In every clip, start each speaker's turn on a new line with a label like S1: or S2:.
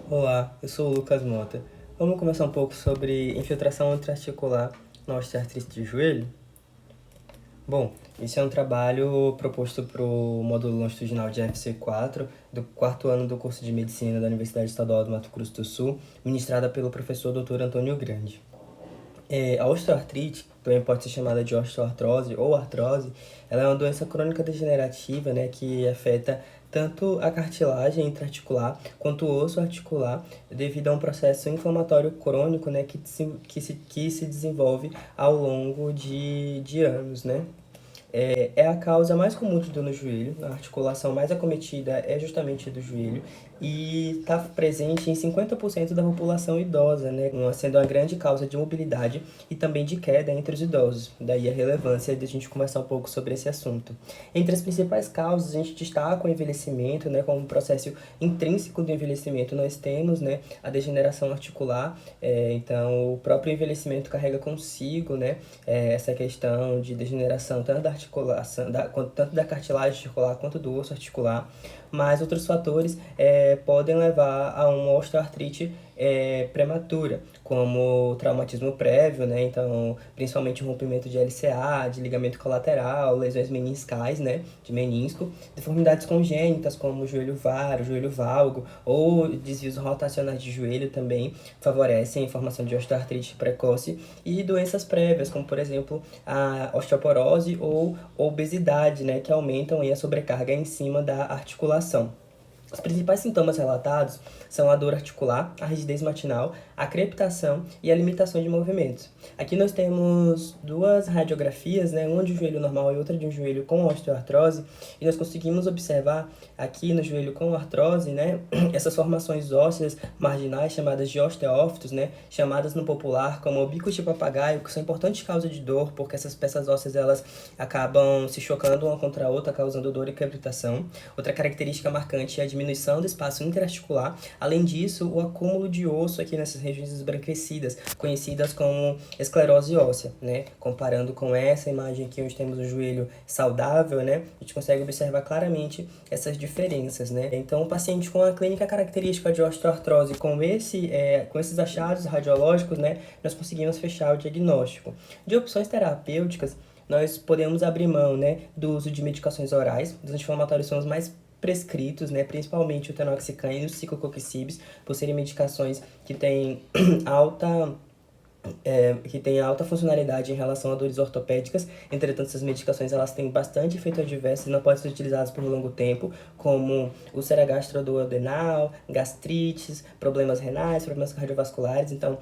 S1: Olá, eu sou o Lucas Mota. Vamos conversar um pouco sobre infiltração intraarticular na osteoartrite de joelho? Bom, esse é um trabalho proposto para o módulo longitudinal de FC4 do quarto ano do curso de Medicina da Universidade Estadual do Mato Grosso do Sul, ministrada pelo professor Dr. Antônio Grande. A osteoartrite, também pode ser chamada de osteoartrose ou artrose, ela é uma doença crônica degenerativa, né, que afeta tanto a cartilagem intraarticular quanto o osso articular, devido a um processo inflamatório crônico, né, que se desenvolve ao longo de anos, né? É a causa mais comum de dor no joelho, a articulação mais acometida é justamente a do joelho, e está presente em 50% da população idosa, né, sendo uma grande causa de mobilidade e também de queda entre os idosos. Daí a relevância de a gente conversar um pouco sobre esse assunto. Entre as principais causas, a gente destaca o envelhecimento, né, como um processo intrínseco do envelhecimento. Nós temos, né, a degeneração articular, então o próprio envelhecimento carrega consigo, né, essa questão de degeneração tanto da articulação, tanto da cartilagem articular quanto do osso articular, mas outros fatores podem levar a uma osteoartrite prematura, como traumatismo prévio, né? Então, principalmente o rompimento de LCA, de ligamento colateral, lesões meniscais, né? De menisco, deformidades congênitas, como o joelho varo, o joelho valgo, ou desvios rotacionais de joelho também favorecem a formação de osteoartrite precoce, e doenças prévias, como por exemplo a osteoporose ou obesidade, né? Que aumentam aí a sobrecarga em cima da articulação. Os principais sintomas relatados são a dor articular, a rigidez matinal, a crepitação e a limitação de movimentos. Aqui nós temos duas radiografias, né, uma de um joelho normal e outra de um joelho com osteoartrose, e nós conseguimos observar aqui no joelho com artrose, né, essas formações ósseas marginais chamadas de osteófitos, né, chamadas no popular como bicos de papagaio, que são importantes causas de dor, porque essas peças ósseas elas acabam se chocando uma contra a outra, causando dor e crepitação. Outra característica marcante é a diminuição do espaço interarticular. Além disso, o acúmulo de osso aqui nessas regiões esbranquecidas, conhecidas como esclerose óssea, né? Comparando com essa imagem aqui, onde temos o joelho saudável, né? A gente consegue observar claramente essas diferenças, né? Então, o paciente com a clínica característica de osteoartrose, com esses achados radiológicos, né? Nós conseguimos fechar o diagnóstico. De opções terapêuticas, nós podemos abrir mão, né, do uso de medicações orais. Os anti-inflamatórios são os mais prescritos, né, principalmente o tenoxicam e o ciclocoxibs, por serem medicações que têm alta funcionalidade em relação a dores ortopédicas. Entretanto, essas medicações elas têm bastante efeito adverso e não podem ser utilizadas por um longo tempo, como úlcera gastroduodenal, gastrites, problemas renais, problemas cardiovasculares. Então,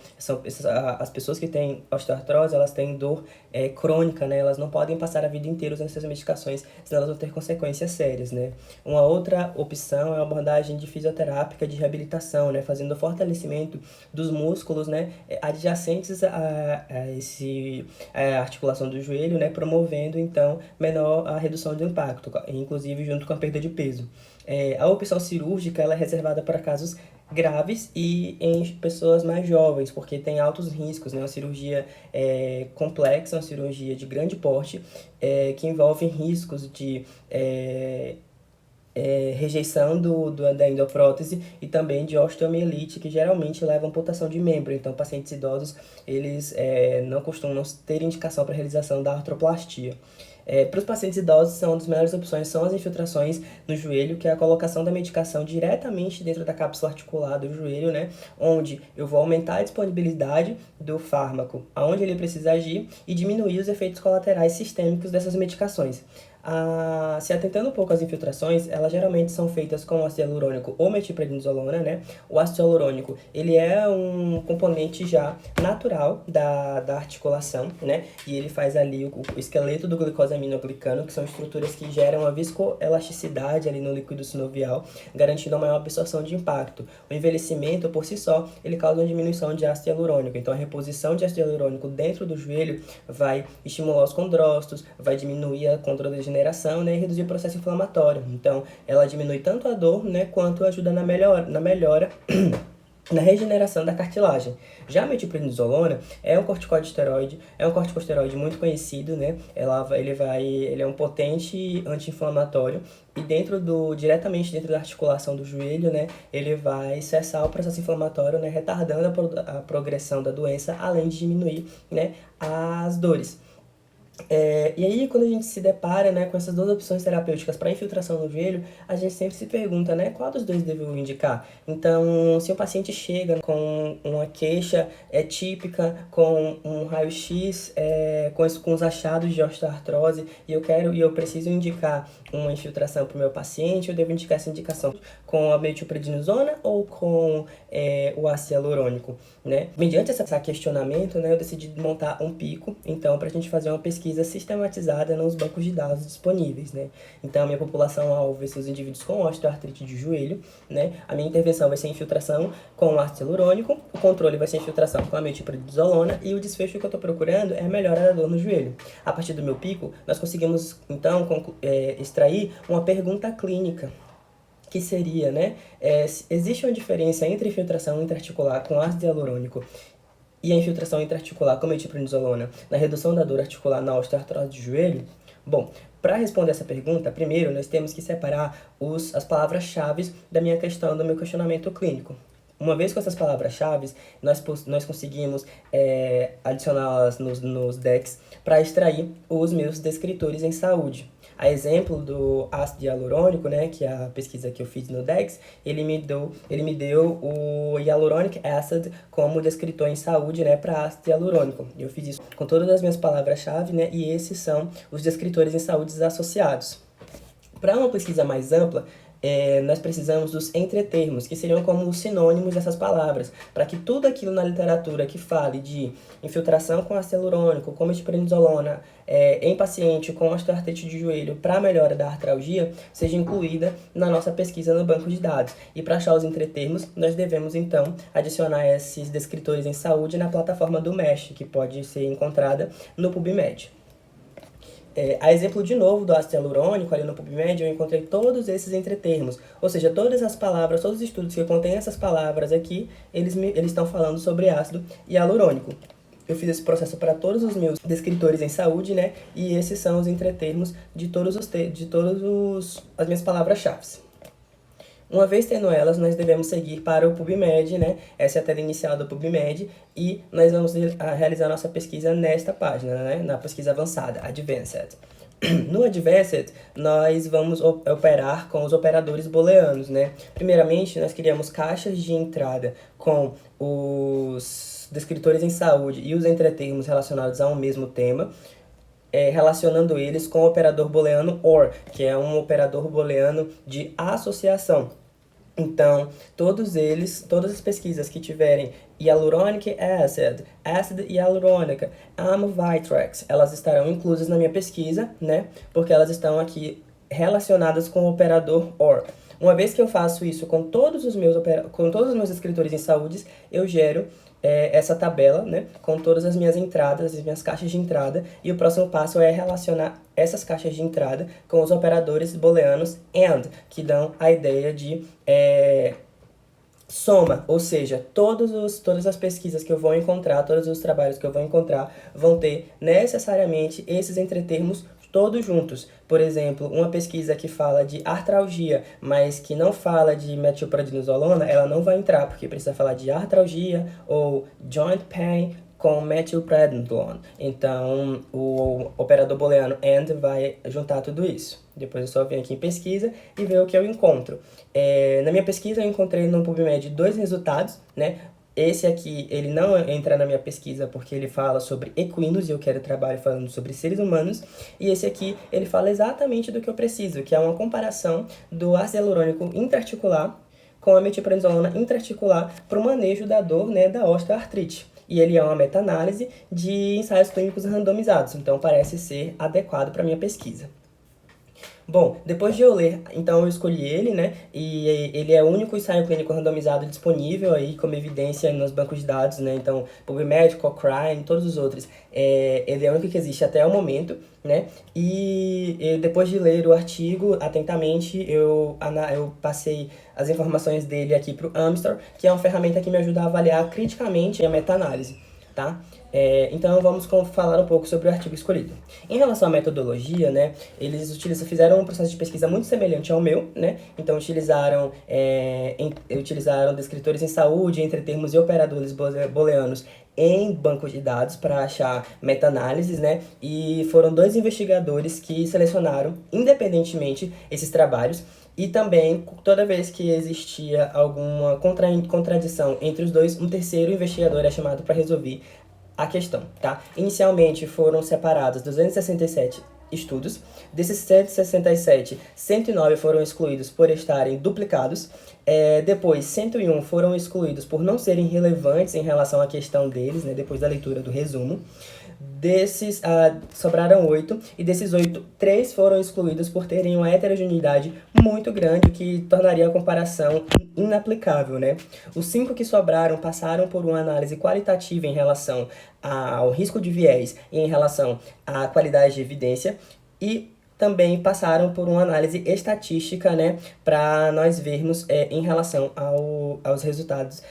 S1: as pessoas que têm osteoartrose, elas têm dor crônica, né? Elas não podem passar a vida inteira usando essas medicações, senão elas vão ter consequências sérias, né? Uma outra opção é a abordagem de fisioterápica de reabilitação, né? Fazendo o fortalecimento dos músculos, né, adjacentes a articulação do joelho, né, promovendo então a redução do impacto, inclusive junto com a perda de peso. A opção cirúrgica ela é reservada para casos graves e em pessoas mais jovens, porque tem altos riscos, né? Uma cirurgia complexa, uma cirurgia de grande porte, que envolve riscos de rejeição da endoprótese e também de osteomielite, que geralmente levam a amputação de membro. Então, pacientes idosos, eles não costumam ter indicação para a realização da artroplastia. Para os pacientes idosos, uma das melhores opções são as infiltrações no joelho, que é a colocação da medicação diretamente dentro da cápsula articular do joelho, né? Onde eu vou aumentar a disponibilidade do fármaco aonde ele precisa agir e diminuir os efeitos colaterais sistêmicos dessas medicações. Se atentando um pouco às infiltrações, elas geralmente são feitas com ácido hialurônico ou metilprednisolona, né? O ácido hialurônico, ele é um componente já natural da articulação, né? E ele faz ali o esqueleto do glicosaminoglicano, que são estruturas que geram a viscoelasticidade ali no líquido sinovial, garantindo a maior absorção de impacto. O envelhecimento, por si só, ele causa uma diminuição de ácido hialurônico. Então, a reposição de ácido hialurônico dentro do joelho vai estimular os condrócitos, vai diminuir a contradegeneração, né, e reduzir o processo inflamatório. Então, ela diminui tanto a dor, né, quanto ajuda na melhora na regeneração da cartilagem. Já a metilprednisolona é um corticosteroide, muito conhecido, né? Ele é um potente anti-inflamatório e diretamente dentro da articulação do joelho, né? Ele vai cessar o processo inflamatório, né? Retardando a progressão da doença, além de diminuir, né? As dores. E aí, quando a gente se depara, né, com essas duas opções terapêuticas para infiltração no joelho, a gente sempre se pergunta, né, qual dos dois devo indicar? Então, se o paciente chega com uma queixa típica, com um raio-x, com os achados de osteoartrose, e eu preciso indicar uma infiltração para o meu paciente, eu devo indicar essa indicação com a metilprednisona ou com o ácido hialurônico, né? Mediante esse questionamento, né, eu decidi montar um pico, então, para a gente fazer uma pesquisa sistematizada nos bancos de dados disponíveis, né? Então, a minha população-alvo vai ser os indivíduos com osteoartrite de joelho, né? A minha intervenção vai ser infiltração com o ácido hialurônico, o controle vai ser infiltração com a metilprednisolona e o desfecho que eu estou procurando é a melhora da dor no joelho. A partir do meu pico, nós conseguimos, então, extrair uma pergunta clínica, que seria, né, existe uma diferença entre infiltração intraarticular com ácido hialurônico e a infiltração intraarticular com metilprednisolona na redução da dor articular na osteoartrose de joelho? Bom, para responder essa pergunta, primeiro nós temos que separar as palavras-chave da minha questão, do meu questionamento clínico. Uma vez com essas palavras-chave, nós conseguimos adicioná-las nos DEX para extrair os meus descritores em saúde. A exemplo do ácido hialurônico, né, que é a pesquisa que eu fiz no DEX, ele me deu o hyaluronic acid como descritor em saúde, né, para ácido hialurônico. Eu fiz isso com todas as minhas palavras-chave, né, e esses são os descritores em saúde associados. Para uma pesquisa mais ampla, nós precisamos dos entretermos, que seriam como os sinônimos dessas palavras, para que tudo aquilo na literatura que fale de infiltração com ácido hialurônico, com metilprednisolona, em paciente com osteoartrite de joelho para melhora da artralgia, seja incluída na nossa pesquisa no banco de dados. E para achar os entretermos, nós devemos então adicionar esses descritores em saúde na plataforma do MESH, que pode ser encontrada no PubMed. A exemplo de novo do ácido hialurônico, ali no PubMed, eu encontrei todos esses entretermos. Ou seja, todas as palavras, todos os estudos que contêm essas palavras aqui, eles estão falando sobre ácido hialurônico. Eu fiz esse processo para todos os meus descritores em saúde, né? E esses são os entretermos de todas as minhas palavras-chave. Uma vez tendo elas, nós devemos seguir para o PubMed, né? Essa é a tela inicial do PubMed e nós vamos realizar nossa pesquisa nesta página, né? Na pesquisa avançada, Advanced. No Advanced, nós vamos operar com os operadores booleanos, né? Primeiramente, nós criamos caixas de entrada com os descritores em saúde e os entretermos relacionados a um mesmo tema, relacionando eles com o operador booleano OR, que é um operador booleano de associação. Então, todas as pesquisas que tiverem hyaluronic acid, ácido hialurônica, Amvitrex, elas estarão inclusas na minha pesquisa, né? Porque elas estão aqui relacionadas com o operador OR. Uma vez que eu faço isso com todos os meus escritores em saúde, eu gero essa tabela, né, com todas as minhas entradas, as minhas caixas de entrada, e o próximo passo é relacionar essas caixas de entrada com os operadores booleanos AND, que dão a ideia de soma, ou seja, todas as pesquisas que eu vou encontrar, todos os trabalhos que eu vou encontrar vão ter necessariamente esses entretermos todos juntos. Por exemplo, uma pesquisa que fala de artralgia, mas que não fala de metilprednisolona, ela não vai entrar, porque precisa falar de artralgia ou joint pain com metilprednisolona. Então, o operador booleano AND vai juntar tudo isso. Depois eu só venho aqui em pesquisa e ver o que eu encontro. Na minha pesquisa eu encontrei no PubMed 2 resultados, né? Esse aqui, ele não entra na minha pesquisa porque ele fala sobre equinos e eu quero trabalho falando sobre seres humanos. E esse aqui, ele fala exatamente do que eu preciso, que é uma comparação do ácido hialurônico intraarticular com a metilprednisolona intraarticular para o manejo da dor, né, da osteoartrite. E ele é uma meta-análise de ensaios clínicos randomizados, então parece ser adequado para a minha pesquisa. Bom, depois de eu ler, então eu escolhi ele, né? E ele é o único ensaio clínico randomizado disponível aí como evidência nos bancos de dados, né? Então, PubMed, Cochrane, todos os outros. Ele é o único que existe até o momento, né? Depois de ler o artigo atentamente, eu passei as informações dele aqui para o Amstor, que é uma ferramenta que me ajuda a avaliar criticamente a meta-análise, tá? Então vamos falar um pouco sobre o artigo escolhido. Em relação à metodologia, né, fizeram um processo de pesquisa muito semelhante ao meu, né? Então utilizaram descritores em saúde, entre termos e operadores booleanos em bancos de dados para achar meta-análises, né? E foram 2 investigadores que selecionaram independentemente esses trabalhos. E também, toda vez que existia alguma contradição entre os dois, um terceiro investigador é chamado para resolver a questão, tá? Inicialmente foram separados 267 estudos. Desses 167, 109 foram excluídos por estarem duplicados. Depois, 101 foram excluídos por não serem relevantes em relação à questão deles, né? Depois da leitura do resumo. Desses, sobraram 8, e desses 8, 3 foram excluídos por terem uma heterogeneidade muito grande, o que tornaria a comparação inaplicável, né? Os 5 que sobraram passaram por uma análise qualitativa em relação ao risco de viés e em relação à qualidade de evidência, e também passaram por uma análise estatística, né, para nós vermos em relação aos resultados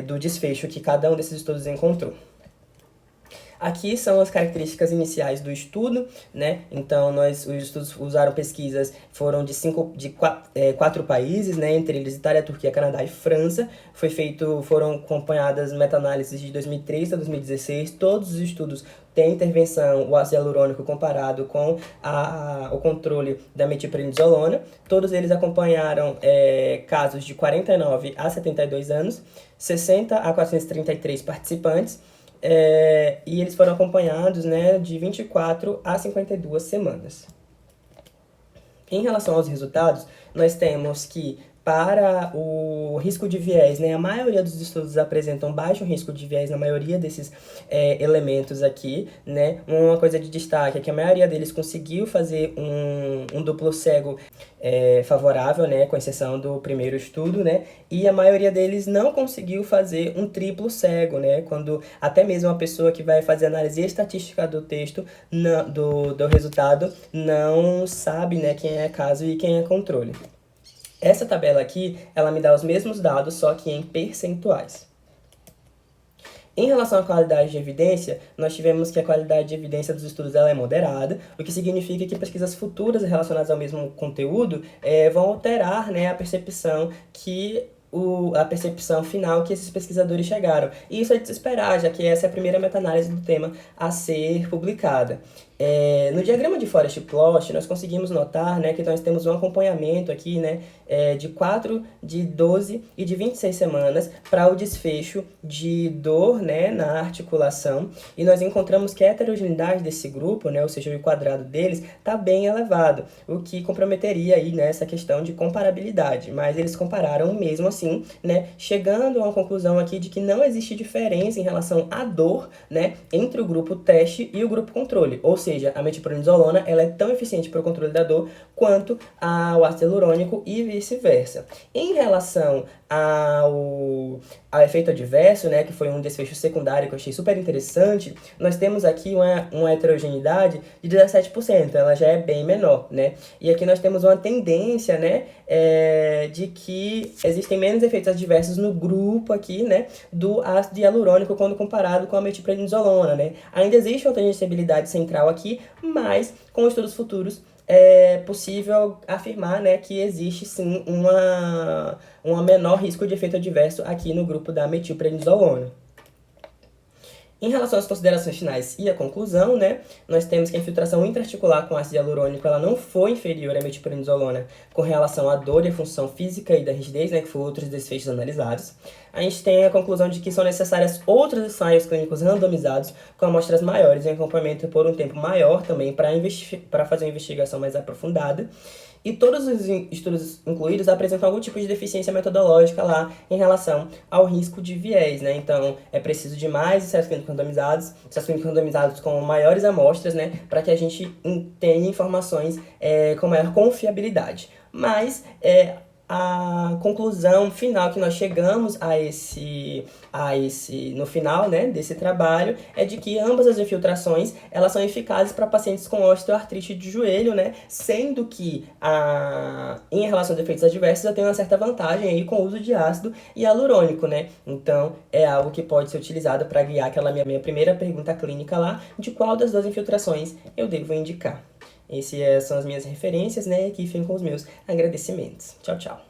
S1: do desfecho que cada um desses estudos encontrou. Aqui são as características iniciais do estudo, né? Então, os estudos usaram pesquisas, foram de 4 países, né? Entre eles Itália, Turquia, Canadá e França. Foram acompanhadas meta-análises de 2003 a 2016. Todos os estudos têm intervenção, o ácido hialurônico comparado com o controle da metilprednisolona. Todos eles acompanharam casos de 49 a 72 anos, 60 a 433 participantes, e eles foram acompanhados, né, de 24 a 52 semanas. Em relação aos resultados, nós temos que para o risco de viés, né, a maioria dos estudos apresentam baixo risco de viés na maioria desses elementos aqui, né? Uma coisa de destaque é que a maioria deles conseguiu fazer um duplo cego favorável, né, com exceção do primeiro estudo, né? E a maioria deles não conseguiu fazer um triplo cego, né? Quando até mesmo a pessoa que vai fazer análise estatística do texto, do resultado, não sabe, né, quem é caso e quem é controle. Essa tabela aqui, ela me dá os mesmos dados, só que em percentuais. Em relação à qualidade de evidência, nós tivemos que a qualidade de evidência dos estudos ela é moderada, o que significa que pesquisas futuras relacionadas ao mesmo conteúdo vão alterar, né, a percepção final que esses pesquisadores chegaram. E isso é de se esperar, já que essa é a primeira meta-análise do tema a ser publicada. No diagrama de Forest Plot, nós conseguimos notar, né, que nós temos um acompanhamento aqui, né, de 4, de 12 e de 26 semanas para o desfecho de dor, né, na articulação, e nós encontramos que a heterogeneidade desse grupo, né, ou seja, o quadrado deles, está bem elevado, o que comprometeria aí, né, essa questão de comparabilidade, mas eles compararam mesmo assim, né, chegando a uma conclusão aqui de que não existe diferença em relação à dor, né, entre o grupo teste e o grupo controle, ou seja, a metilprednisolona ela é tão eficiente para o controle da dor quanto o ácido hialurônico e vice-versa. Em relação ao efeito adverso, né, que foi um desfecho secundário que eu achei super interessante, nós temos aqui uma heterogeneidade de 17%, ela já é bem menor, né? E aqui nós temos uma tendência, né, de que existem menos efeitos adversos no grupo aqui, né, do ácido hialurônico quando comparado com a metilprednisolona, né? Ainda existe uma tangenciabilidade central aqui, mas com estudos futuros é possível afirmar, né, que existe sim uma menor risco de efeito adverso aqui no grupo da metilprednisolona. Em relação às considerações finais e a conclusão, né, nós temos que a infiltração intraarticular com ácido hialurônico ela não foi inferior à metilprednisolona com relação à dor e à função física e da rigidez, né, que foram outros desfechos analisados. A gente tem a conclusão de que são necessários outros ensaios clínicos randomizados com amostras maiores em acompanhamento por um tempo maior também para fazer uma investigação mais aprofundada. e todos os estudos incluídos apresentam algum tipo de deficiência metodológica lá em relação ao risco de viés, né? Então, é preciso de mais ensaios clínicos randomizados com maiores amostras, né? Para que a gente tenha informações com maior confiabilidade. Mas, a conclusão final que nós chegamos no final, né, desse trabalho é de que ambas as infiltrações elas são eficazes para pacientes com osteoartrite de joelho, né, sendo que em relação aos efeitos adversos eu tenho uma certa vantagem aí com o uso de ácido hialurônico, né? Então é algo que pode ser utilizado para guiar aquela minha primeira pergunta clínica lá, de qual das duas infiltrações eu devo indicar. Essas são as minhas referências, né? Aqui ficam com os meus agradecimentos. Tchau, tchau.